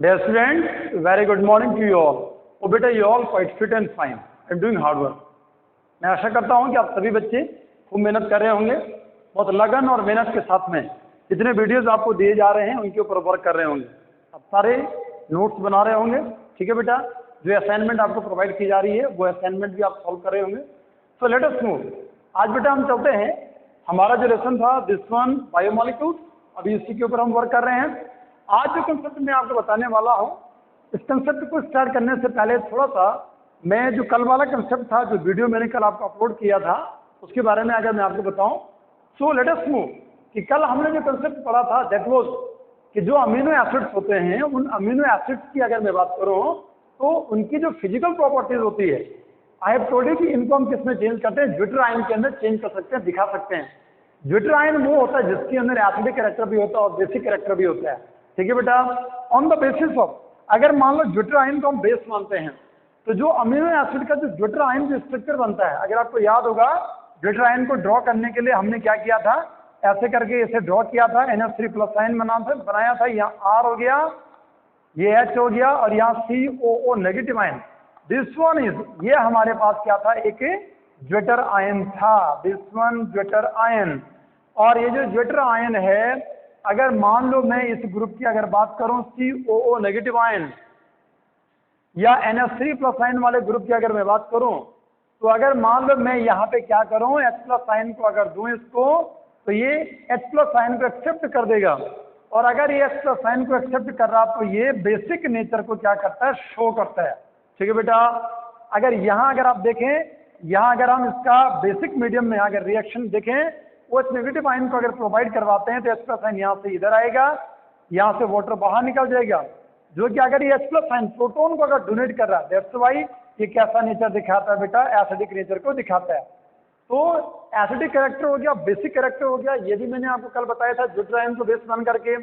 Dear students, very good morning to you all. Oh बेटा, you all quite fit and fine. I'm doing hard work. मैं आशा करता हूँ कि आप सभी बच्चे खूब मेहनत कर रहे होंगे, बहुत लगन और मेहनत के साथ में जितने वीडियोस आपको दिए जा रहे हैं उनके ऊपर वर्क कर रहे होंगे। आप सारे नोट्स बना रहे होंगे, ठीक है बेटा। जो असाइनमेंट आपको प्रोवाइड की जा रही है वो असाइनमेंट भी आप सॉल्व कर रहे होंगे। So let us move. आज बेटा हम चलते हैं, हमारा जो लेसन था दिस वन बायोमोलिक्यूल्स, अभी इसी के ऊपर हम वर्क कर रहे हैं। आज जो कंसेप्ट मैं आपको बताने वाला हूँ, इस कंसेप्ट को स्टार्ट करने से पहले थोड़ा सा मैं जो कल वाला कंसेप्ट था, जो वीडियो मैंने कल आपको अपलोड किया था, उसके बारे में अगर मैं आपको बताऊं। सो लेट अस मूव कि कल हमने जो कंसेप्ट पढ़ा था दैट वाज कि जो अमीनो एसिड्स होते हैं, उन अमीनो एसिड्स की अगर मैं बात करूं तो उनकी जो फिजिकल प्रॉपर्टीज होती है, आई हैव टोल्ड यू कि इनको हम किसमें चेंज करते हैं, ज्विटर आयन के अंदर चेंज कर सकते हैं, दिखा सकते हैं। ज्विटर आयन वो होता है जिसके अंदर एसिडिक कैरेक्टर भी होता है और बेसिक कैरेक्टर भी होता है, ठीक है बेटा। ऑन द बेसिस ऑफ, अगर मान लो ज्विटर आयन को हम बेस मानते हैं, तो जो अमीनो एसिड का जो ज्विटर आयन जो स्ट्रक्चर बनता है, अगर आपको याद होगा ज्विटर आयन को ड्रॉ करने के लिए हमने क्या किया था, ऐसे करके इसे ड्रॉ किया था, NH3+ आयन बनाया था। यहाँ R हो गया, ये H हो गया और यहाँ COO negative ion. This one is, ये हमारे पास क्या था, एक ज्विटर आयन था, दिस वन ज्विटर आयन। और ये जो ज्विटर आयन है, अगर मान लो मैं इस ग्रुप की अगर बात करूं COO नेगेटिव आयन या NH3+ आयन वाले ग्रुप की अगर मैं बात करूं, तो अगर मान लो मैं यहाँ पे क्या करूं, H+ आयन को अगर दूं इसको, तो ये H+ आयन को एक्सेप्ट कर देगा। और अगर ये H+ आयन को एक्सेप्ट कर रहा तो ये बेसिक नेचर को क्या करता है, शो करता है, ठीक है बेटा। अगर यहाँ अगर आप देखें, यहाँ अगर हम इसका बेसिक मीडियम में अगर रिएक्शन देखें, वो नेगेटिव आयन को अगर प्रोवाइड करवाते हैं तो H+ आयन यहाँ से इधर आएगा, यहाँ से वाटर बाहर निकल जाएगा, जो कि अगर ये H+ आयन प्रोटोन को अगर डोनेट कर रहा है, दैट्स व्हाई ये कैसा नेचर दिखाता है बेटा, एसिडिक नेचर को दिखाता है। तो एसिडिक कैरेक्टर हो गया, बेसिक कैरेक्टर हो गया, ये भी मैंने आपको कल बताया था ज्विटर आयन को बेस मान करके।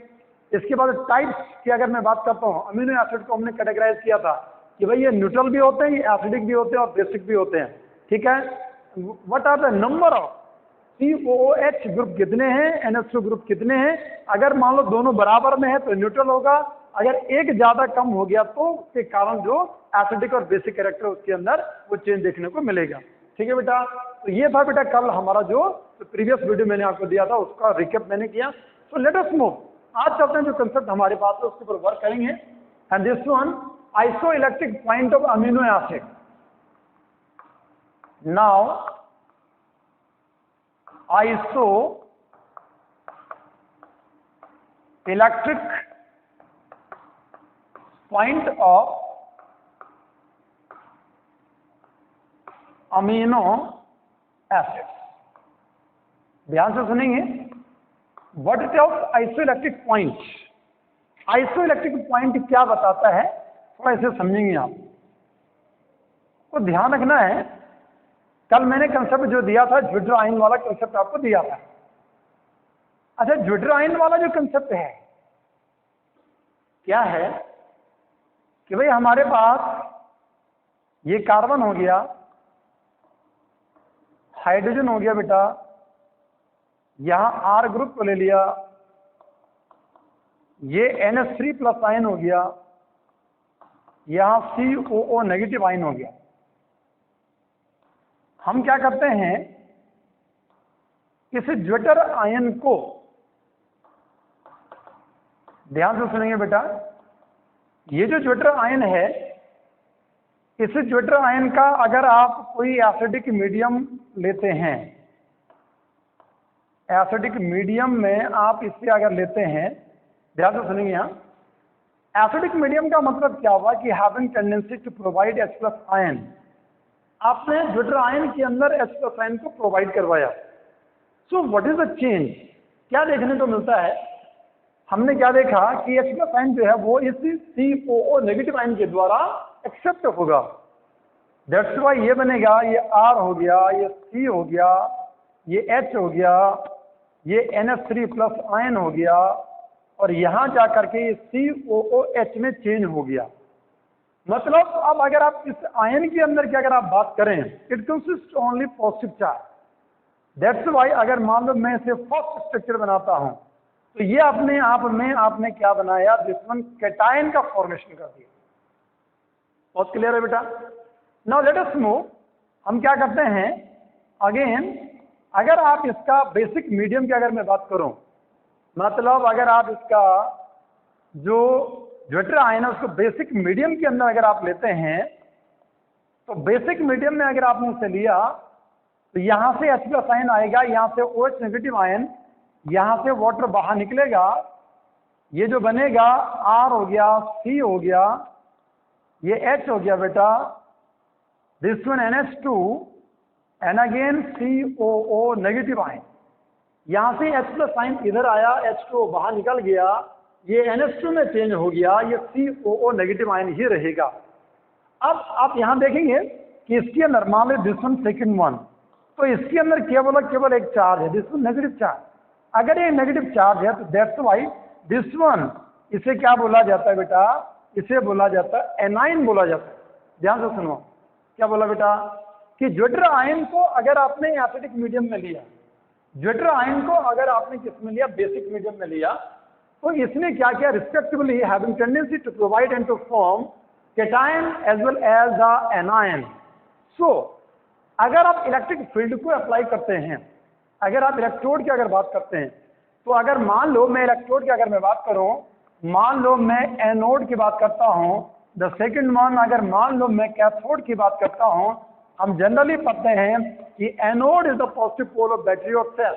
इसके बाद टाइप्स की अगर मैं बात करता हूँ, अमीनो एसिड को हमने कैटेगराइज किया था कि भाई ये न्यूट्रल भी होते हैं, ये एसिडिक भी होते हैं और बेसिक भी होते हैं, ठीक है। What are the number of COOH group कितने हैं, NH2 ग्रुप कितने हैं। अगर मान लो दोनों बराबर में है तो न्यूट्रल होगा, अगर एक ज्यादा कम हो गया तो उसके कारण जो एसिडिक और बेसिक कैरेक्टर उसके अंदर वो चेंज देखने को मिलेगा, ठीक है बेटा। तो ये था बेटा कल हमारा जो प्रीवियस वीडियो मैंने आपको दिया था, उसका रिकैप मैंने किया। So let us move. आज चलते हैं, जो कंसेप्ट हमारे पास है उसके ऊपर वर्क करेंगे। And this one, isoelectric point of amino acid. Now isoelectric point of amino acids। ध्यान से सुनेंगे, what is isoelectric point. Isoelectric point क्या बताता है, थोड़ा इसे समझेंगे आप। तो ध्यान रखना है, कल मैंने कंसेप्ट जो दिया था ज्विटर आयन वाला कंसेप्ट आपको दिया था। अच्छा, ज्विटर आयन वाला जो कंसेप्ट है क्या है कि भाई हमारे पास ये कार्बन हो गया, हाइड्रोजन हो गया बेटा, यहां R ग्रुप को ले लिया, ये NH3+ आयन हो गया, यहां COO नेगेटिव आयन हो गया। हम क्या करते हैं, इस ज्विटर आयन को, ध्यान से सुनेंगे बेटा, ये जो ज्विटर आयन है, इस ज्विटर आयन का अगर आप कोई एसिडिक मीडियम लेते हैं, एसिडिक मीडियम में आप इसे अगर लेते हैं, ध्यान से सुनेंगे, यहाँ एसिडिक मीडियम का मतलब क्या हुआ कि having tendency to provide H+ ion. आपने ज्विटर आयन के अंदर H+ आयन को प्रोवाइड करवाया। So what is the change, क्या देखने को मिलता है, हमने क्या देखा कि H+ आयन जो है वो इस COO नेगेटिव आयन के द्वारा एक्सेप्ट होगा। दैट्स व्हाई ये बनेगा, ये R हो गया, ये C हो गया, ये H हो गया, ये NH3+ आयन हो गया, और यहां जाकर के ये COOH में चेंज हो गया। मतलब अब अगर आप इस आयन के अंदर की अगर आप बात करें, it consist only positive charge. That's why अगर मान लो मैं इसे फर्स्ट स्ट्रक्चर बनाता हूं, तो ये अपने आप में आपने क्या बनाया, दिस वन कैटायन का फॉर्मेशन कर दिया। बहुत क्लियर है बेटा। नाउ लेट अस मूव, हम क्या करते हैं अगेन, अगर आप इसका बेसिक मीडियम की अगर मैं बात करूं, मतलब अगर आप इसका जो ज्वेटर आयन है उसको बेसिक मीडियम के अंदर अगर आप लेते हैं, तो बेसिक मीडियम में अगर आपने उसे लिया तो यहां से H+ आयन आएगा, यहां से OH नेगेटिव आयन, यहां से वाटर बाहर निकलेगा, ये जो बनेगा R हो गया, C हो गया, ये H हो गया बेटा, this one NH2 and again COO negative ion, यहां से H+ आयन इधर आया, H2O बाहर निकल गया, ये NH2 में चेंज हो गया, ये COO नेगेटिव आयन ही रहेगा। अब आप यहां देखेंगे कि इसके अंदर मान लो दिस वन सेकंड वन, तो इसके अंदर केवल एक चार्ज है, दिस वन नेगेटिव चार्ज। अगर ये नेगेटिव चार्ज है तो दैट्स व्हाई दिस वन, इसे क्या बोला जाता है बेटा, इसे बोला जाता है एनाइन बोला जाता है। ध्यान से सुनो, क्या बोला बेटा कि ज्वेटर आयन को अगर आपने एसिडिक मीडियम में लिया, ज्वेटर आयन को अगर आपने किस में लिया, बेसिक मीडियम में लिया, तो इसने क्या किया, respectively having tendency to provide and to form cation as well as the anion. So अगर आप इलेक्ट्रिक फील्ड को अप्लाई करते हैं, अगर आप इलेक्ट्रोड की अगर बात करते हैं, तो अगर मान लो मैं इलेक्ट्रोड की अगर मैं बात करूं, मान लो मैं एनोड की बात करता हूं, द सेकंड वन अगर मान लो मैं कैथोड की बात करता हूं, हम जनरली पढ़ते हैं कि anode is the positive pole of battery और सेल,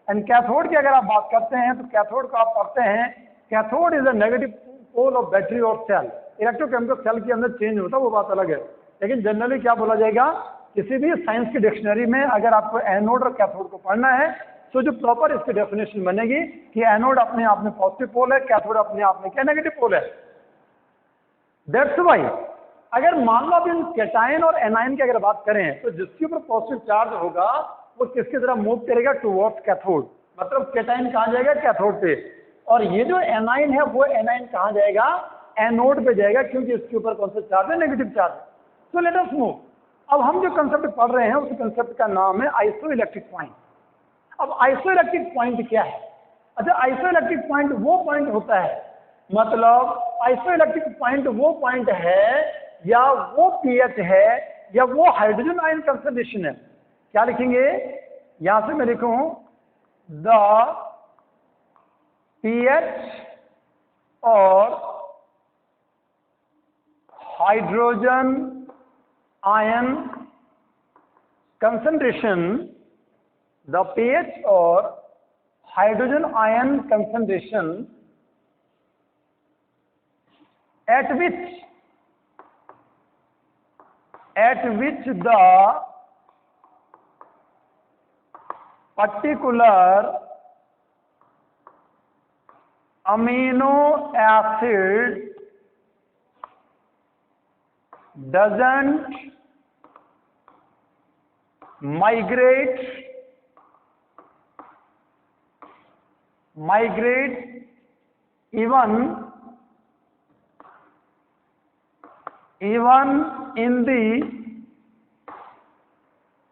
एंड कैथोड की अगर आप बात करते हैं तो कैथोड को आप पढ़ते हैं cathode is the negative pole of battery और सेल। इलेक्ट्रोकेमिकल सेल के अंदर चेंज होता है वो बात अलग है, लेकिन जनरली क्या बोला जाएगा, किसी भी साइंस की डिक्शनरी में अगर आपको एनोड और कैथोड को पढ़ना है तो जो प्रॉपर इसकी डेफिनेशन बनेगी कि एनोड अपने आप में पॉजिटिव पोल है, कैथोड अपने आप में क्या नेगेटिव पोल है। दैट्स व्हाई अगर मान लो आप इन कैटायन और एनायन की अगर बात करें तो जिसके ऊपर पॉजिटिव चार्ज होगा वो किसकी तरफ मूव करेगा, टुवर्ड्स कैथोड, मतलब कैटायन कहां जाएगा, कैथोड पे, और ये जो एनायन है वो एनायन कहां जाएगा, एनोड पे जाएगा, क्योंकि इसके ऊपर कौन सा चार्ज है, negative charge. So let us move, अब हम जो कंसेप्ट पढ़ रहे हैं उस कंसेप्ट का नाम है आइसोइलेक्ट्रिक पॉइंट। अब आइसोइलेक्ट्रिक पॉइंट क्या है? अच्छा, आइसोइलेक्ट्रिक पॉइंट वो पॉइंट होता है, मतलब आइसोइलेक्ट्रिक पॉइंट वो पॉइंट है या वो पीएच है या वो हाइड्रोजन आयन कंसंट्रेशन है। क्या लिखेंगे, यहां से मैं लिखूं द पीएच और hydrogen ion concentration, the pH or hydrogen ion concentration at which the particular amino acid doesn't migrate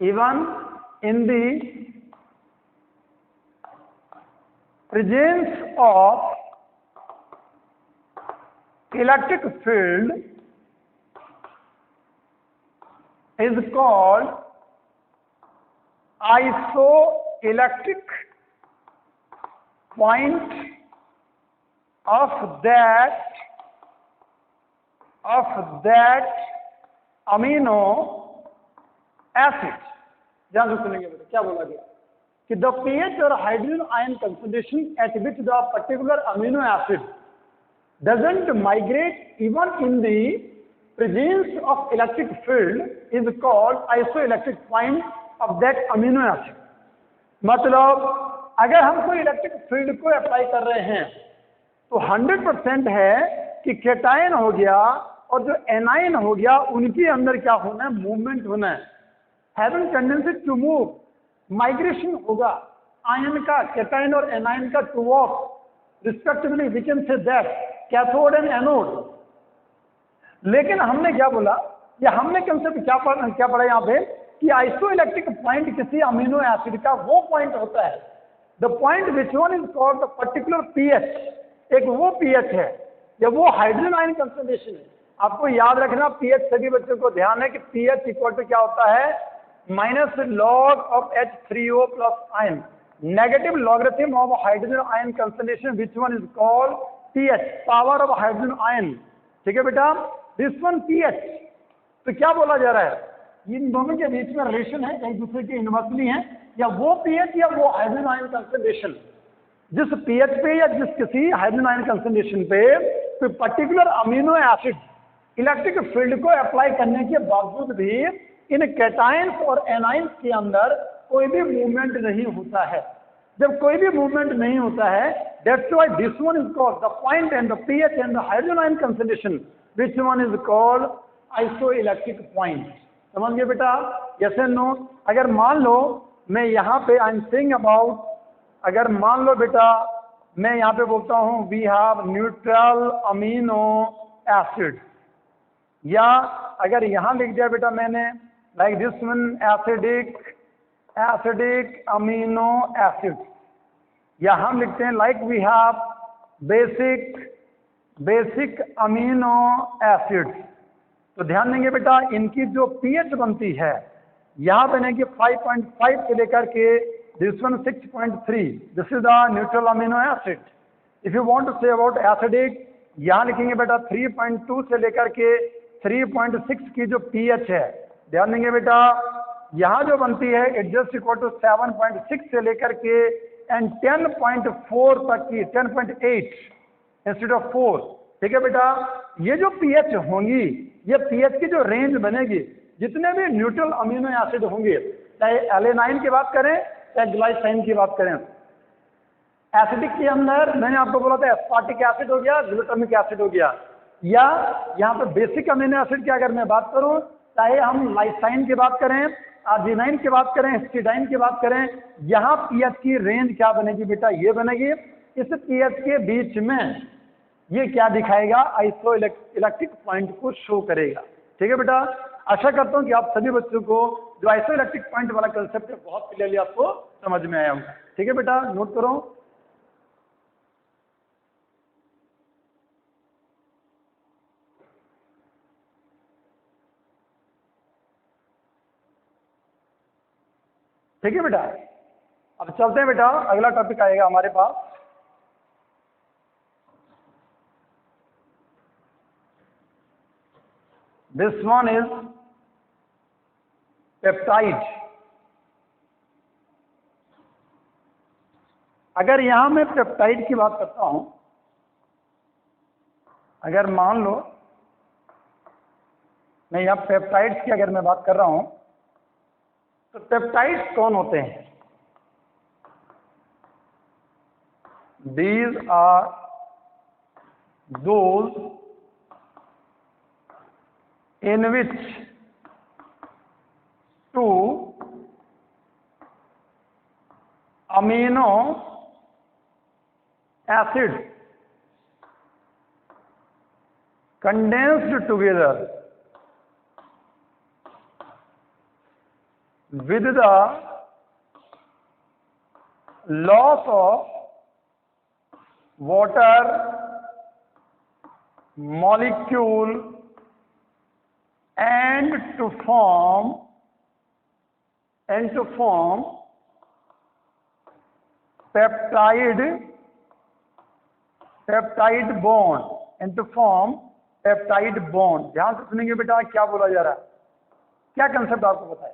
even in the presence of electric field is called isoelectric point of that amino acid। ध्यान से सुनेंगे बेटा, क्या बोला गया कि the pH और hydrogen ion concentration eight which the particular amino acid doesn't migrate even in the presence of electric field is called isoelectric point of that amino acid। मतलब अगर हम कोई इलेक्ट्रिक फील्ड को अप्लाई कर रहे हैं तो 100% है कि कैटायन हो गया और जो एनायन हो गया उनके अंदर क्या होना है, मूवमेंट होना है, having tendency to move, migration होगा आयन का, कैटायन और एनायन का towards respectively we can say that cathode and anode. लेकिन हमने क्या बोला, या हमने कंसेप्ट क्या पढ़ा यहाँ पे कि आइसोइलेक्ट्रिक पॉइंट किसी अमीनो एसिड का वो पॉइंट होता है the point which one is called the particular pH, एक वो पीएच है या वो हाइड्रोजन आयन कंसंट्रेशन है। आपको याद रखना पीएच, सभी बच्चों को ध्यान है कि पीएच इक्वल टू क्या होता है, minus log of H3O plus ion, negative logarithm of hydrogen ion concentration which one is called pH, power of hydrogen ion. ठीक है बेटा, दिस वन पीएच। तो क्या बोला जा रहा है, इन दोनों के बीच में रिलेशन है, एक दूसरे के इन्वर्सली है, या वो पीएच या वो हाइड्रोजन आयन कंसंट्रेशन, जिस पीएच पे या जिस किसी हाइड्रोजन आयन कंसंट्रेशन पे कोई particular amino acid electric field को अप्लाई करने के बावजूद भी इन कैटायंस और एनायंस के अंदर कोई भी मूवमेंट नहीं होता है। जब कोई भी मूवमेंट नहीं होता है, that's why this one is called the point and the pH and the hydrogen ion concentration which one is called isoelectric point. समझ गए बेटा, यस एंड नो। अगर मान लो मैं यहाँ पे आई एम सेइंग अबाउट, अगर मान लो बेटा मैं यहाँ पे बोलता हूँ we have neutral amino acid, या अगर यहाँ लिख दिया बेटा मैंने like this one acidic amino acid, या हम लिखते हैं like we have basic amino acid. तो ध्यान देंगे बेटा इनकी जो पीएच बनती है यहाँ बनेगी 5.5 से लेकर के this one 6.3, this is the neutral amino acid. If you want to say about acidic, यहाँ लिखेंगे बेटा 3.2 से लेकर के 3.6 की जो पीएच है। ध्यान देंगे बेटा यहाँ जो बनती है इट जस्ट इक्वल टू 7.6 से लेकर के एंड 10.4 तक की, 10.8 इंस्टेड ऑफ 4। ठीक है बेटा, ये जो पीएच होंगी, ये पीएच की जो रेंज बनेगी, जितने भी न्यूट्रल अमीनो एसिड होंगे, चाहे एलेनाइन की बात करें चाहे ग्लाइसाइन की बात करें, एसिडिक के अंदर मैंने आपको बोला था एस्पार्टिक एसिड हो गया, ग्लूटामिक एसिड हो गया, या यहाँ पे बेसिक अमीनो एसिड की अगर मैं बात करूं, चाहे हम लाइसाइन की बात करें, आर्जिनाइन की बात करें, हिस्टिडाइन की बात करें, यहाँ पीएच की रेंज क्या बनेगी बेटा, ये बनेगी। इस पीएच के बीच में ये क्या दिखाएगा, आइसो इलेक्ट्रिक पॉइंट को शो करेगा। ठीक है बेटा, आशा करता हूं कि आप सभी बच्चों को जो आइसो इलेक्ट्रिक पॉइंट वाला कंसेप्ट है बहुत क्लियरली आपको समझ में आया होगा। ठीक है बेटा, नोट करो। ठीक है बेटा, अब चलते हैं बेटा, अगला टॉपिक आएगा हमारे पास। This one is peptide. अगर यहां मैं पेप्टाइड की बात करता हूं, अगर मान लो मैं यहां पेप्टाइड्स की अगर मैं बात कर रहा हूं, तो पेप्टाइड्स कौन होते हैं? These are those in which two amino acids condensed together with the loss of water molecule and to form peptide bond and to form peptide bond। ध्यान से सुनेंगे बेटा क्या बोला जा रहा है, क्या कंसेप्ट आपको बताया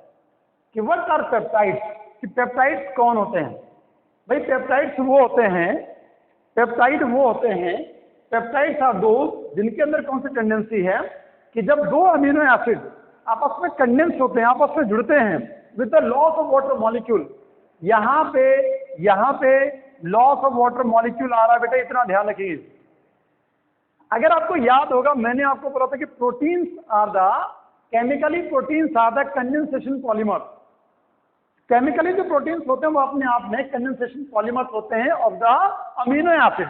कि व्हाट आर पेप्टाइड्स, कि पेप्टाइड्स कौन होते हैं। भाई पेप्टाइड्स वो होते हैं, पेप्टाइड्स आर दो जिनके अंदर कौन सी टेंडेंसी है कि जब दो अमीनो एसिड आपस में कंडेंस होते हैं, आपस में जुड़ते हैं with the loss of water molecule. यहाँ पे लॉस ऑफ वाटर मॉलिक्यूल आ रहा है बेटा, इतना ध्यान रखिए। अगर आपको याद होगा मैंने आपको बोला था कि proteins are the condensation polymer. Chemically जो प्रोटीन्स होते हैं वो अपने आप में कंडेंसेशन पॉलीमर्स होते हैं of the amino acid.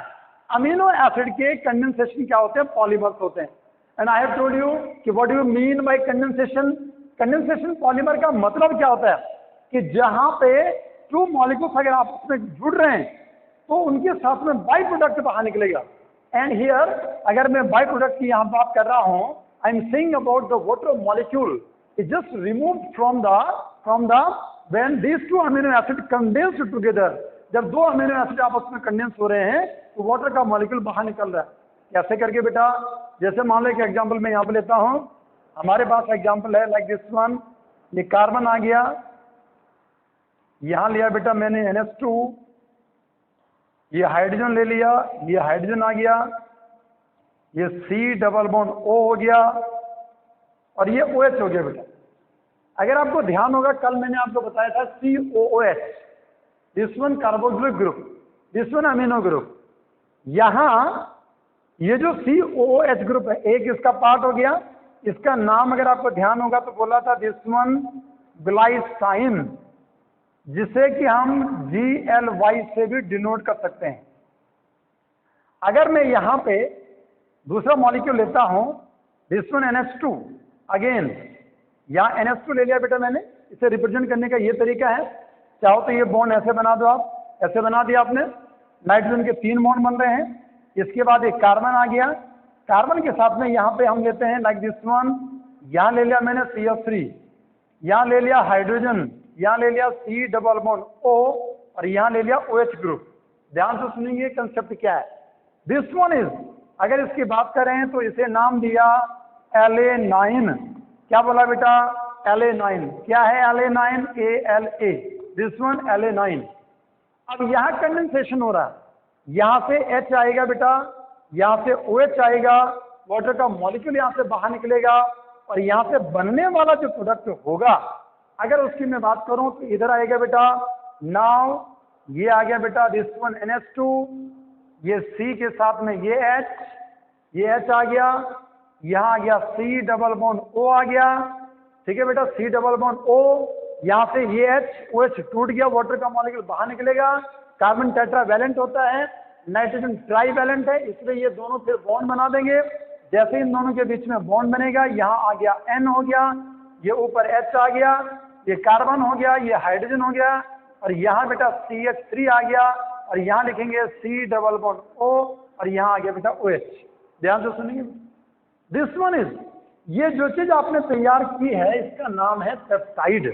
Amino acid के कंडेंसेशन क्या होते हैं, पॉलीमर्स होते हैं। And I have told you कि what do you mean by condensation. Condensation polymer का मतलब क्या होता है कि जहां पे टू मॉलिक्यूल्स अगर आप उसमें जुड़ रहे हैं तो उनके साथ में बाई प्रोडक्ट बाहर निकलेगा। एंड हियर अगर मैं बाई प्रोडक्ट की यहाँ बात कर रहा हूँ, I am saying about the water molecule is just remove from the when these two amino acid condense together. जब दो अमीनो एसिड आपस में कंडेंस हो रहे हैं तो वाटर का मॉलिक्यूल बाहर निकल रहा है। कैसे करके बेटा? जैसे मान लो एक एग्जांपल मैं यहाँ पे लेता हूँ, हमारे पास एग्जांपल है लाइक दिस वन, ये कार्बन आ गया, यहाँ लिया बेटा मैंने NH2, ये हाइड्रोजन ले लिया, ये हाइड्रोजन आ गया, ये C डबल बॉन्ड O हो गया और ये OH हो गया बेटा। अगर आपको ध्यान होगा कल मैंने आपको बताया था COOH, this one carboxylic group, this one amino group. यहां ये जो COOH ग्रुप है एक इसका पार्ट हो गया, इसका नाम अगर आपको ध्यान होगा तो बोला था दिस वन ग्लाइसाइन, जिसे कि हम GLY से भी डिनोट कर सकते हैं। अगर मैं यहां पे दूसरा मॉलिक्यूल लेता हूं दिस वन NH2, अगेन यहां NH2 ले लिया बेटा मैंने, इसे रिप्रेजेंट करने का ये तरीका है। चाहो तो ये बॉन्ड ऐसे बना दो, आप ऐसे बना दिया आपने, नाइट्रोजन के 3 बॉन्ड बन रहे हैं। इसके बाद एक कार्बन आ गया, कार्बन के साथ में यहाँ पे हम लेते हैं लाइक दिस वन, यहाँ ले लिया मैंने CH3, यहाँ ले लिया हाइड्रोजन, यहाँ ले लिया C डबल बॉन्ड O और यहाँ ले लिया OH ग्रुप। ध्यान से सुनिए कंसेप्ट क्या है। दिस वन इज, अगर इसकी बात करें तो इसे नाम दिया La9। क्या बोला बेटा? La9। क्या है La9? ALA, this one La9। अब यहाँ कंडेंसेशन हो रहा है, यहाँ से H आएगा बेटा, यहाँ से OH आएगा, वाटर का मॉलिक्यूल यहाँ से बाहर निकलेगा और यहाँ से बनने वाला जो प्रोडक्ट होगा अगर उसकी मैं बात करूं तो इधर आएगा बेटा। नाउ ये आ गया बेटा दिस वन NH2, ये C के साथ में ये H आ गया, यहाँ आ गया C डबल बॉन्ड O आ गया, ठीक है बेटा, C डबल बॉन्ड O, यहाँ से ये OH टूट गया, वाटर का मॉलिक्यूल बाहर निकलेगा। कार्बन टेट्रावैलेंट होता है, नाइट्रोजन ट्राईवैलेंट है, इसलिए ये दोनों फिर बॉन्ड बना देंगे। जैसे इन दोनों के बीच में बॉन्ड बनेगा, यहाँ आ गया N हो गया, ये ऊपर H आ गया, ये कार्बन हो गया, ये हाइड्रोजन हो गया और यहाँ बेटा CH3 आ गया और यहाँ लिखेंगे C डबल बॉन्ड O और यहाँ आ गया बेटा OH। ध्यान से सुनिए, दिस वन इज, ये जो चीज आपने तैयार की है इसका नाम है पेप्टाइड।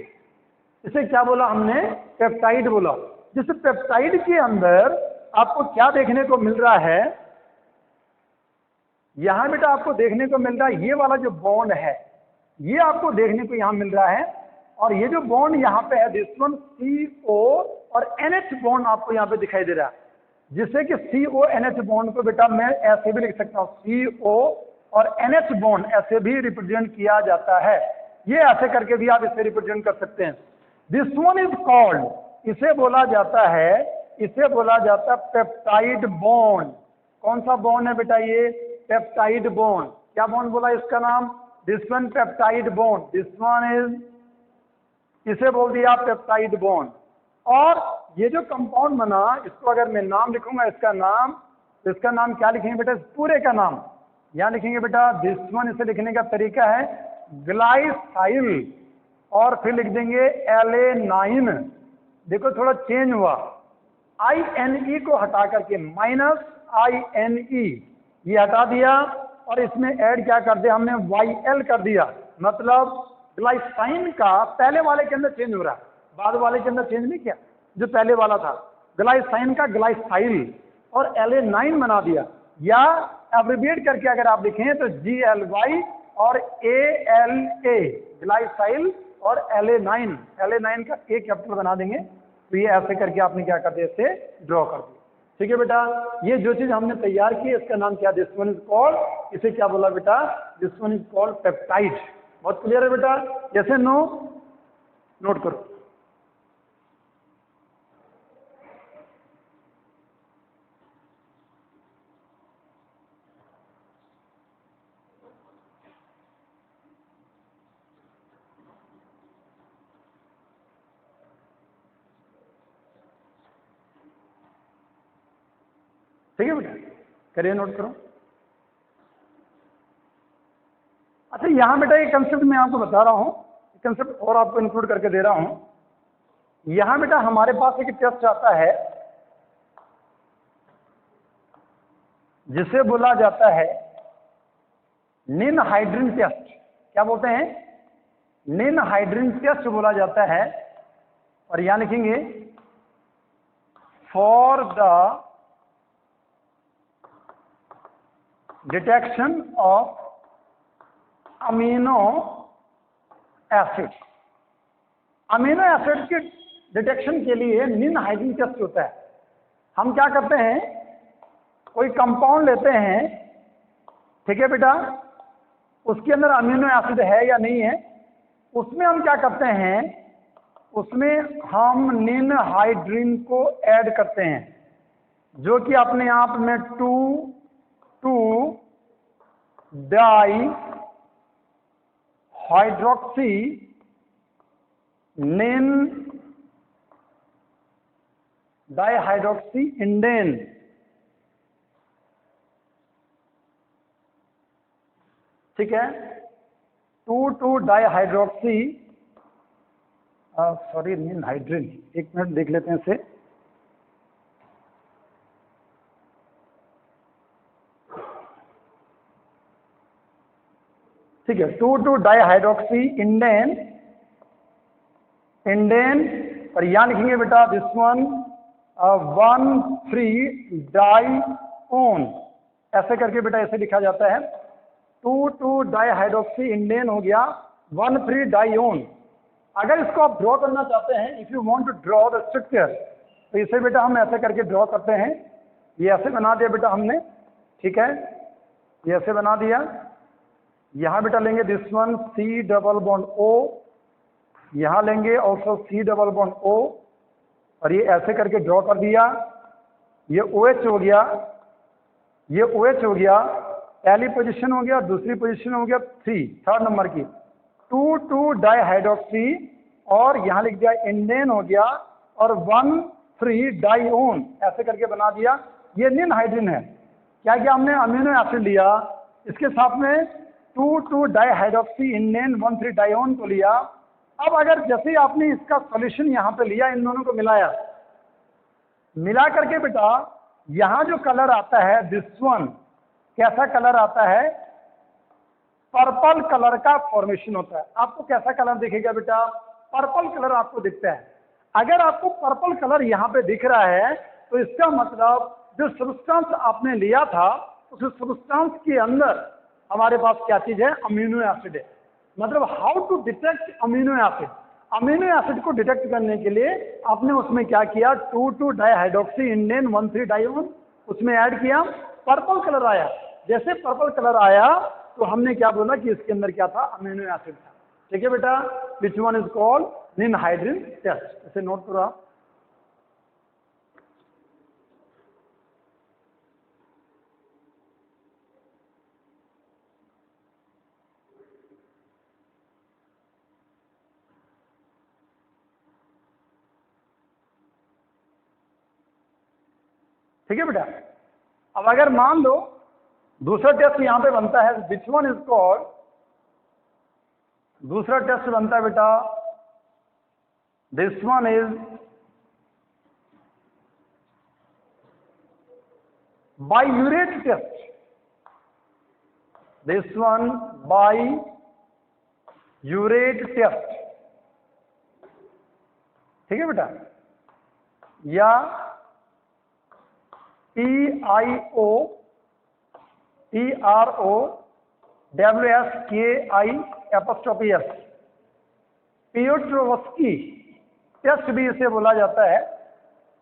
इसे क्या बोला हमने? पेप्टाइड बोला। जिस पेप्टाइड के अंदर आपको क्या देखने को मिल रहा है, यहां बेटा आपको देखने को मिल रहा है ये वाला जो बॉन्ड है, ये आपको देखने को यहां मिल रहा है और ये जो बॉन्ड यहाँ पे है दिस वन CO और NH बॉन्ड आपको यहाँ पे दिखाई दे रहा है, जिससे कि CO NH बॉन्ड को बेटा मैं ऐसे भी लिख सकता हूँ, CO और NH बॉन्ड ऐसे भी रिप्रेजेंट किया जाता है। ये ऐसे करके भी आप इसे रिप्रेजेंट कर सकते हैं। दिस वन इज कॉल्ड, इसे बोला जाता है, इसे बोला जाता है पेप्टाइड बॉन्ड। कौन सा बॉन्ड है बेटा? ये पेप्टाइड बॉन्ड। क्या बॉन्ड बोला इसका नाम? This one peptide bond, this one is, इसे बोल दिया पेप्टाइड बॉन्ड। और ये जो कंपाउंड बना, इसको अगर मैं नाम लिखूंगा, इसका नाम क्या लिखेंगे बेटा? इस पूरे का नाम यहाँ लिखेंगे बेटा दिस वन, इसे लिखने का तरीका है ग्लाइसाइल और फिर लिख देंगे La9। देखो थोड़ा चेंज हुआ, INE को हटा करके -INE ये हटा दिया और इसमें ऐड क्या कर दिया हमने? YL कर दिया। मतलब ग्लाइसाइन का पहले वाले के अंदर चेंज हो रहा है, बाद वाले के अंदर चेंज नहीं किया। जो पहले वाला था ग्लाइसाइन का ग्लाइसाइल और La9 बना दिया, या एब्रिविएट करके अगर आप लिखें तो GLY और ALA, ग्लाइसाइल और La9 का एक कैपिटल बना देंगे। तो ये ऐसे करके आपने क्या कर दिया? इसे ड्रॉ कर दिया। ठीक है बेटा, ये जो चीज हमने तैयार की इसका नाम क्या? दिस वन इज कॉल्ड, इसे क्या बोला बेटा? This one is called peptide. बहुत क्लियर है बेटा? जैसे नो, नोट करो। ठीक है बेटा, करिए, नोट करो। अच्छा, यहां बेटा एक कंसेप्ट मैं आपको बता रहा हूं, कंसेप्ट और आपको इंक्लूड करके दे रहा हूं। यहां बेटा हमारे पास एक टेस्ट आता है जिसे बोला जाता है निनहाइड्रिन टेस्ट। क्या बोलते हैं? निनहाइड्रिन टेस्ट बोला जाता है। और यहां लिखेंगे for the detection of amino acid. Amino acid के डिटेक्शन के लिए निनहाइड्रिन टेस्ट होता है। हम क्या करते हैं, कोई कंपाउंड लेते हैं, ठीक है बेटा, उसके अंदर अमीनो एसिड है या नहीं है, उसमें हम क्या करते हैं, उसमें हम निनहाइड्रिन को ऐड करते हैं, जो कि अपने आप में 2,2-डाई हाइड्रोक्सी निन डाइहाइड्रोक्सी इंडेन, ठीक है, 2,2-डाइहाइड्रोक्सी सॉरी निनहाइड्रिन। एक मिनट देख लेते हैं इसे। ठीक है, 2,2-डाइहाइड्रोक्सी इंडेन, इंडेन। और यहां लिखेंगे बेटा दिस वन 1,3-डाइओन, ऐसे करके बेटा ऐसे लिखा जाता है। 2,2-डाइहाइड्रोक्सी इंडेन हो गया 1,3-डाइओन। अगर इसको आप ड्रॉ करना चाहते हैं, if you want to draw the structure, तो इसे बेटा हम ऐसे करके ड्रॉ करते हैं। ये ऐसे बना दिया बेटा हमने, ठीक है, ये ऐसे बना दिया। यहां बेटा लेंगे दिस वन C++O, यहां लेंगे ऑल्सो C++O, और ये ऐसे करके ड्रॉ कर दिया। ये OH हो गया, ये OH हो गया, पहली पोजीशन हो गया, दूसरी पोजीशन हो गया 3, थर्ड नंबर की 2,2-डाइहाइड्रोक्सी, और यहां लिख दिया इंडेन हो गया, और 1,3-डाइओन ऐसे करके बना दिया। ये निनहाइड्रिन है। क्या किया हमने, अमीनो एसिड लिया, इसके साथ में 2,2-डाइहाइड्रोक्सी इंडेन 1,3-डाइओन को लिया। अब अगर जैसे ही आपने इसका सॉल्यूशन यहां पे लिया, इन दोनों को मिलाया, मिला करके बेटा यहां जो कलर आता है दिस वन, कैसा कलर आता है, पर्पल कलर का फॉर्मेशन होता है। आपको कैसा कलर दिखेगा बेटा, पर्पल कलर आपको दिखता है। अगर आपको पर्पल कलर यहां पे दिख रहा है, तो इसका मतलब जो सब्सटेंस आपने लिया था, उस सब्सटेंस के अंदर हमारे पास क्या चीज है, अमीनो एसिड है। मतलब how to detect amino acid, amino acid को डिटेक्ट करने के लिए आपने उसमें क्या किया, 2,2-डाइहाइड्रोक्सी इंडेन 1,3-डाइओन उसमें ऐड किया, पर्पल कलर आया। जैसे पर्पल कलर आया तो हमने क्या बोला कि इसके अंदर क्या था, अमीनो एसिड था। ठीक है बेटा, which one is called ninhydrin test, इसे नोट करो आप। ठीक है बेटा। अब अगर मान लो दूसरा टेस्ट यहां पे बनता है, विच वन इज कॉल्ड, दूसरा टेस्ट बनता है बेटा this one is biuret test, this one biuret test. ठीक है बेटा, या PIOTROWSKI', पियोट्रोवस्की टेस्ट भी इसे बोला जाता है,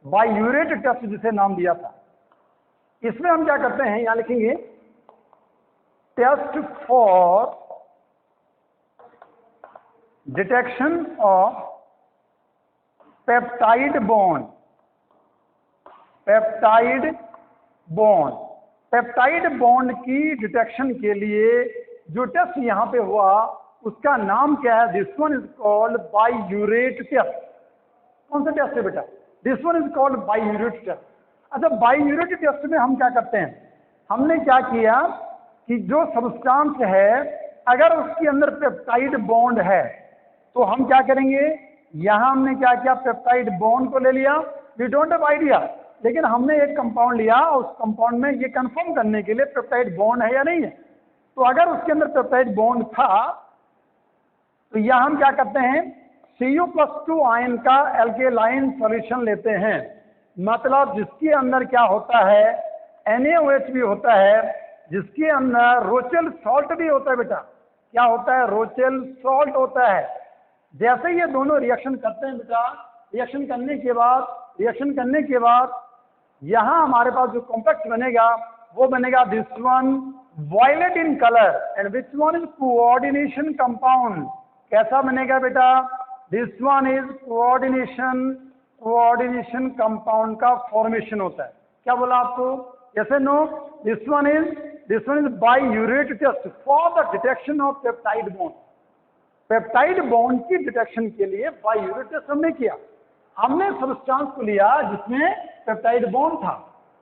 बाइयूरेट टेस्ट जिसे नाम दिया था। इसमें हम क्या करते हैं, यहां लिखेंगे test for detection of peptide bond, peptide bond, peptide bond की डिटेक्शन के लिए जो टेस्ट यहां पे हुआ उसका नाम क्या है, this one is called biuret test. कौन सा टेस्ट है बेटा, this one is called biuret test. अच्छा, बाइयूरेट टेस्ट में हम क्या करते हैं, हमने क्या किया कि जो सब्सटेंस है अगर उसके अंदर पेप्टाइड बॉन्ड है तो हम क्या करेंगे, यहां हमने क्या किया, पेप्टाइड बॉन्ड को ले लिया, वी डोंट हैव आइडिया, लेकिन हमने एक कंपाउंड लिया, उस कंपाउंड में ये कंफर्म करने के लिए पेप्टाइड बॉन्ड है या नहीं है। तो अगर उसके अंदर पेप्टाइड बॉन्ड था तो यहां हम क्या करते हैं, Cu+2 आयन का एल्केलाइन सॉल्यूशन लेते हैं, मतलब जिसके अंदर क्या होता है, NaOH भी होता है, जिसके अंदर रोचेल सॉल्ट भी होता है बेटा। क्या होता है, रोचेल सॉल्ट होता है। जैसे ये दोनों रिएक्शन करते हैं बेटा, रिएक्शन करने के बाद यहां हमारे पास जो कॉम्प्लेक्स बनेगा वो बनेगा this one violet in colour and which one is coordination compound. कैसा बनेगा बेटा, this one is coordination compound का फॉर्मेशन होता है। क्या बोला आपको, जैसे no, this one is biuret test for the detection of peptide bond. Peptide bond की डिटेक्शन के लिए बाइयूरेट टेस्ट हमने किया, हमने सब्सटेंस को लिया जिसमें पेप्टाइड बॉन्ड था,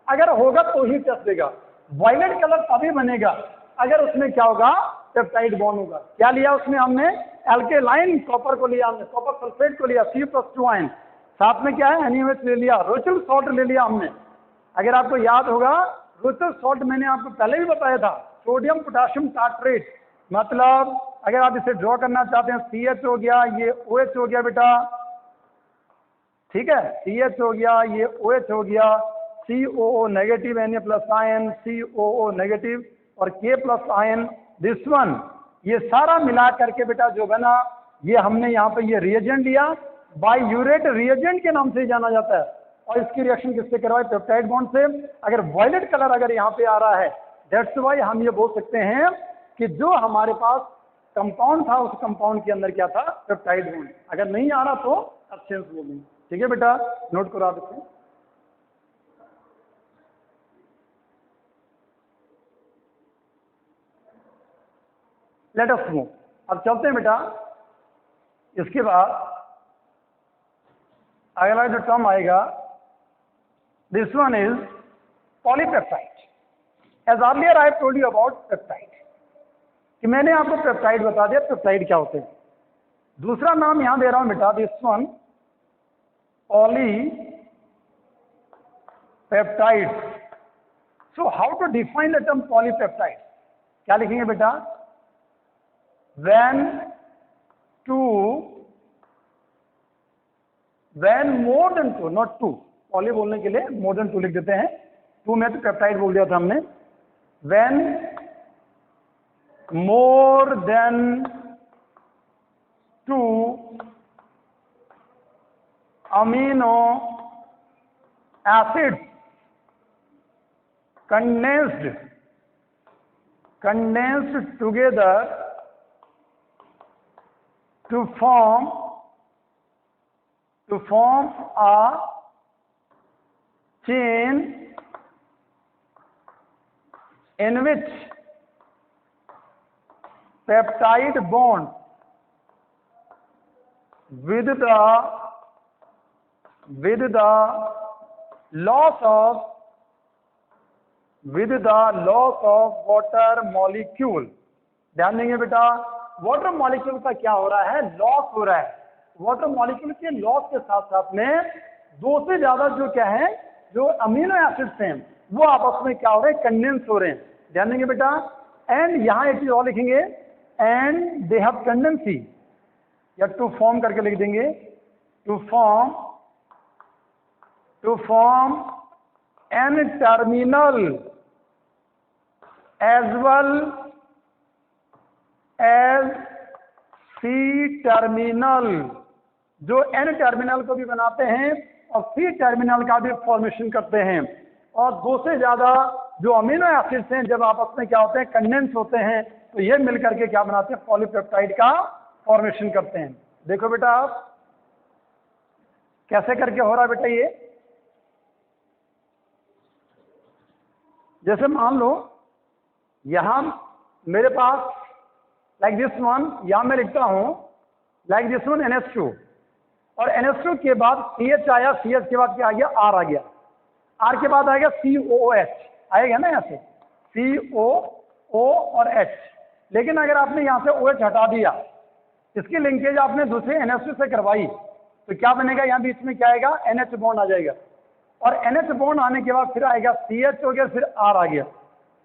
अगर होगा तो ही टेस्ट देगा। वायलेट कलर तभी बनेगा अगर उसमें क्या होगा, पेप्टाइड बॉन्ड होगा। क्या लिया उसमें हमने, एल्केलाइन कॉपर को लिया, हमने कॉपर सल्फेट को लिया, Cu+2 आयन, साथ में क्या है, NaOH ले लिया, रोचेल सॉल्ट ले लिया हमने। अगर आपको याद होगा, रोचेल सॉल्ट मैंने आपको पहले भी बताया था, सोडियम पोटेशियम टार्ट्रेट, मतलब अगर आप इसे ड्रॉ करना चाहते हैं, CH हो गया, ये OH हो गया बेटा, ठीक है, CH हो गया, ये OH हो गया, COO negative, Na+ ion, COO negative और K+ आयन, दिस वन, ये सारा मिला करके बेटा जो बना, ये हमने यहाँ पे ये रिएजेंट लिया, बाइयूरेट रिएजेंट के नाम से जाना जाता है, और इसकी रिएक्शन किससे करवाए, पेप्टाइड बॉन्ड से। अगर वायलेट कलर अगर यहाँ पे आ रहा है, दैट्स वाई हम ये बोल सकते हैं कि जो हमारे पास कंपाउंड था उस कंपाउंड के अंदर क्या था, पेप्टाइड बॉन्ड। अगर नहीं आ रहा तो एब्सेंस बोलेंगे। ठीक है बेटा, नोट करो आप इसे। लेट अस मूव, अब चलते हैं बेटा। इसके बाद अगला जो टर्म आएगा, this one is polypeptide. As earlier I told you about peptide, कि मैंने आपको पेप्टाइड बता दिया, पेप्टाइड क्या होते हैं। दूसरा नाम यहां दे रहा हूं बेटा, this one polypeptide. So how to define the term polypeptide, क्या लिखेंगे बेटा, when more than two, not two, poly बोलने के लिए more than two लिख देते हैं, टू में तो पेप्टाइड बोल दिया था हमने। when more than two amino acids condensed together to form a chain in which peptide bond with the loss of water molecule। ध्यान देंगे बेटा, वाटर मॉलिक्यूल का क्या हो रहा है, लॉस हो रहा है। वाटर मॉलिक्यूल के लॉस के साथ साथ में दो से ज्यादा जो क्या है, जो अमीनो एसिड्स हैं वो आपस में क्या हो रहे हैं, कंडेंस हो रहे हैं। ध्यान देंगे बेटा, एंड यहां एक चीज और लिखेंगे, एंड दे हैव टेंडेंसी, या टू फॉर्म करके लिख देंगे, to form N terminal as well as C terminal, जो एन टर्मिनल को भी बनाते हैं और सी टर्मिनल का भी फॉर्मेशन करते हैं। और दो से ज्यादा जो अमीनो एसिड्स हैं जब आपस में क्या होते हैं, कंडेंस होते हैं, तो ये मिलकर के क्या बनाते हैं, पॉलीपेप्टाइड का फॉर्मेशन करते हैं। देखो बेटा आप कैसे करके हो रहा है बेटा, ये जैसे मान लो यहां मेरे पास लाइक दिस वन, यहां मैं लिखता हूं लाइक दिस वन NH2, और NH2 के बाद CH आया, CH के बाद क्या आ गया, R आ गया, R के बाद आएगा COOH आएगा ना, यहाँ से COO और H। लेकिन अगर आपने यहाँ से OH हटा दिया, इसकी लिंकेज आपने दूसरे NH2 से करवाई, तो क्या बनेगा, यहाँ बीच में क्या आएगा, NH बॉन्ड आ जाएगा, और NH बॉन्ड आने के बाद फिर आएगा CH हो गया, फिर R आ गया,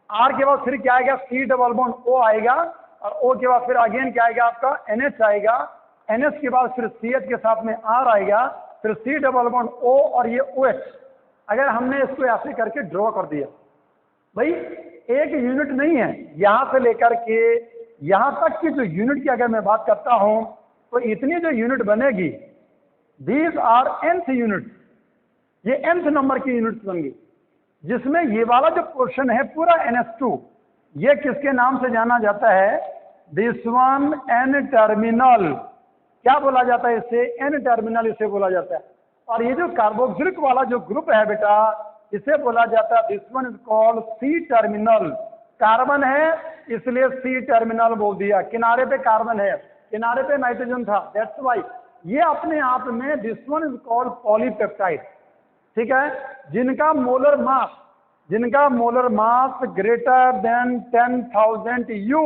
R के बाद फिर क्या आएगा, C डबल बॉन्ड O आएगा, और O के बाद फिर अगेन क्या आएगा आपका NH आएगा, NH के बाद फिर CH के साथ में R आएगा, फिर C डबल बॉन्ड O और ये OH। अगर हमने इसको ऐसे करके ड्रॉ कर दिया, भाई एक यूनिट नहीं है, यहां से लेकर के यहां तक की जो यूनिट की अगर मैं बात करता हूं तो इतनी जो यूनिट बनेगी, दीज आर nth यूनिट, ये nth नंबर की यूनिट्स बन गई, जिसमें ये वाला जो पोर्शन है पूरा NH2, ये किसके नाम से जाना जाता है, दिस वन N टर्मिनल। क्या बोला जाता है इसे, N टर्मिनल इसे बोला जाता है। और ये जो कार्बोक्सिलिक वाला जो ग्रुप है बेटा, इसे बोला जाता है, this one is called C terminal. Carbon है इसलिए C टर्मिनल बोल दिया, किनारे पे कार्बन है, किनारे पे नाइट्रोजन था, दैट्स व्हाई ये अपने आप में this one is called polypeptide. ठीक है, जिनका molar mass greater than 10,000 U,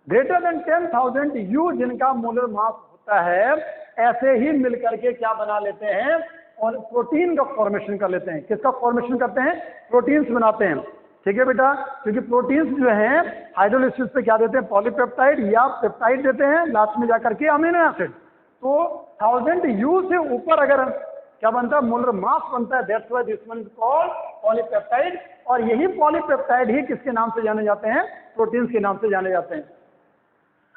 greater than 10,000 U जिनका मोलर मास होता है, ऐसे ही मिलकर के क्या बना लेते हैं, और प्रोटीन का फॉर्मेशन कर लेते हैं। किसका फॉर्मेशन करते हैं, प्रोटीन्स बनाते हैं। ठीक है बेटा, क्योंकि प्रोटीन्स जो हैं हाइड्रोलिसिस पे क्या देते हैं, पॉलीपेप्टाइड या पेप्टाइड देते हैं, लास्ट में जाकर के अमीनो एसिड। तो 1000 U से ऊपर अगर क्या बनता है, मोलर मास बनता है, that's why this one is called polypeptide. और यही पॉलीपेप्टाइड ही किसके नाम से जाने जाते हैं, प्रोटीन्स के नाम से जाने जाते हैं।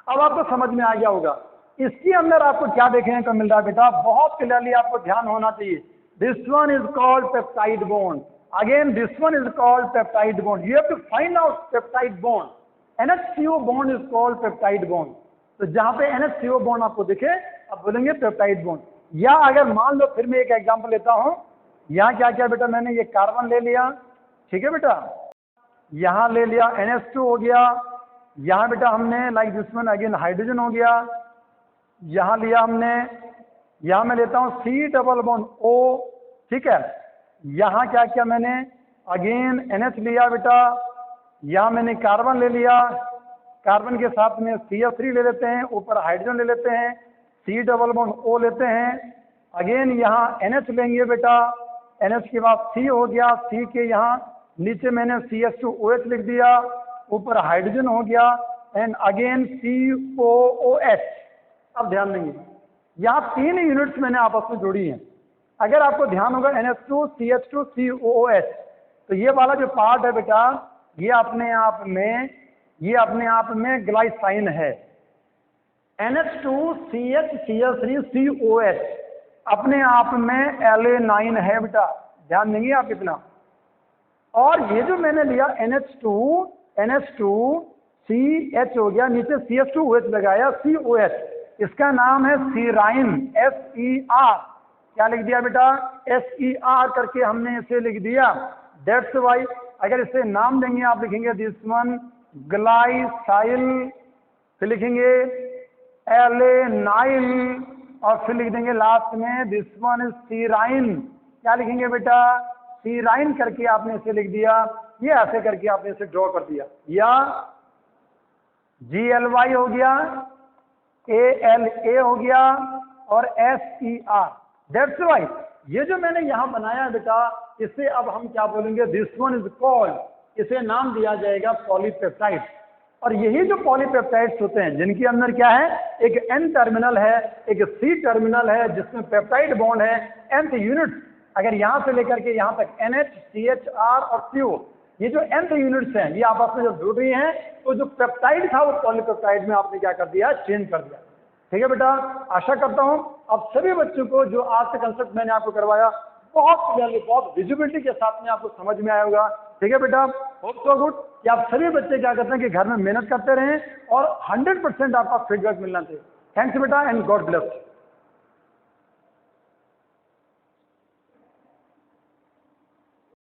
अब आपको समझ में आ गया होगा, इसके अंदर आपको क्या देखने को मिल रहा है बेटा, बहुत क्लियरली आपको ध्यान होना चाहिए। This one is called peptide bond, again this one is called peptide bond, you have to find out peptide bond. NH CO bond is called peptide bond. तो जहां पे NH CO बॉन्ड आपको दिखे आप बोलेंगे पेप्टाइड बॉन्ड। या अगर मान लो, फिर मैं एक एग्जांपल लेता हूं, यहां क्या क्या बेटा, मैंने ये कार्बन ले लिया, ठीक है बेटा, यहां ले लिया NH2 हो गया, यहां बेटा हमने like this one again hydrogen हो गया, यहां लिया हमने, यहां मैं लेता हूं C डबल बॉन्ड O, ठीक है, यहां क्या किया मैंने, अगेन NH लिया बेटा, यहां मैंने कार्बन ले लिया, कार्बन के साथ में CH3 ले लेते हैं, ऊपर हाइड्रोजन ले लेते हैं, C डबल बॉन्ड O लेते हैं, अगेन यहाँ NH लेंगे बेटा, NH के बाद C हो गया, C के यहाँ नीचे मैंने CH2OH लिख दिया, ऊपर हाइड्रोजन हो गया, एंड अगेन COOH। अब ध्यान देंगे, यहाँ 3 यूनिट्स मैंने आपस में जोड़ी हैं। अगर आपको ध्यान होगा NH2 CH2 COOH, तो ये वाला जो पार्ट है बेटा, ये अपने आप में ग्लाइसाइन है। NH2 CH CH3 COH अपने आप में LA9 है बेटा, ध्यान देंगे आप इतना। और ये जो मैंने लिया NH2 CH हो गया, नीचे CH2OH लगाया COH, इसका नाम है सीराइन, SER। क्या लिख दिया बेटा, SER करके हमने इसे लिख दिया। दैट्स वाई अगर इसे नाम देंगे आप लिखेंगे दिस वन ग्लाइसाइल, फिर लिखेंगे LA9 और फिर लिख देंगे लास्ट में दिस वन इज सीराइन। क्या लिखेंगे बेटा, सीराइन करके आपने इसे लिख दिया, ये ऐसे करके आपने इसे ड्रॉ कर दिया। या GLY हो गया, ALA हो गया और SER। दैट्स वाई ये जो मैंने यहां बनाया है बेटा, इसे अब हम क्या बोलेंगे, दिस वन इज कॉल्ड, इसे नाम दिया जाएगा पॉलीपेप्टाइड। और यही जो पॉलीपेप्टाइड्स होते हैं जिनके अंदर क्या है, एक N टर्मिनल है, एक C टर्मिनल है, जिसमें पेप्टाइड बॉन्ड है, nth यूनिट। अगर यहां से लेकर के यहां तक NH CH R और CO, ये जो nth यूनिट्स हैं, ये आपस में जब जुड़ रही हैं, तो जो पेप्टाइड था वो पॉलीपेप्टाइड में आपने क्या कर दिया, चेंज कर दिया। ठीक है बेटा, आशा करता हूं अब सभी बच्चों को जो आज का कंसेप्ट मैंने आपको करवाया बहुत क्लियरली, बहुत विजिबिलिटी के साथ में आपको समझ में आया होगा। ठीक है बेटा, होप सो गुड कि आप सभी बच्चे क्या करते हैं कि घर में मेहनत करते रहें और 100% आपका फीडबैक मिलना चाहिए। थैंक्स बेटा एंड गॉड ब्लेस।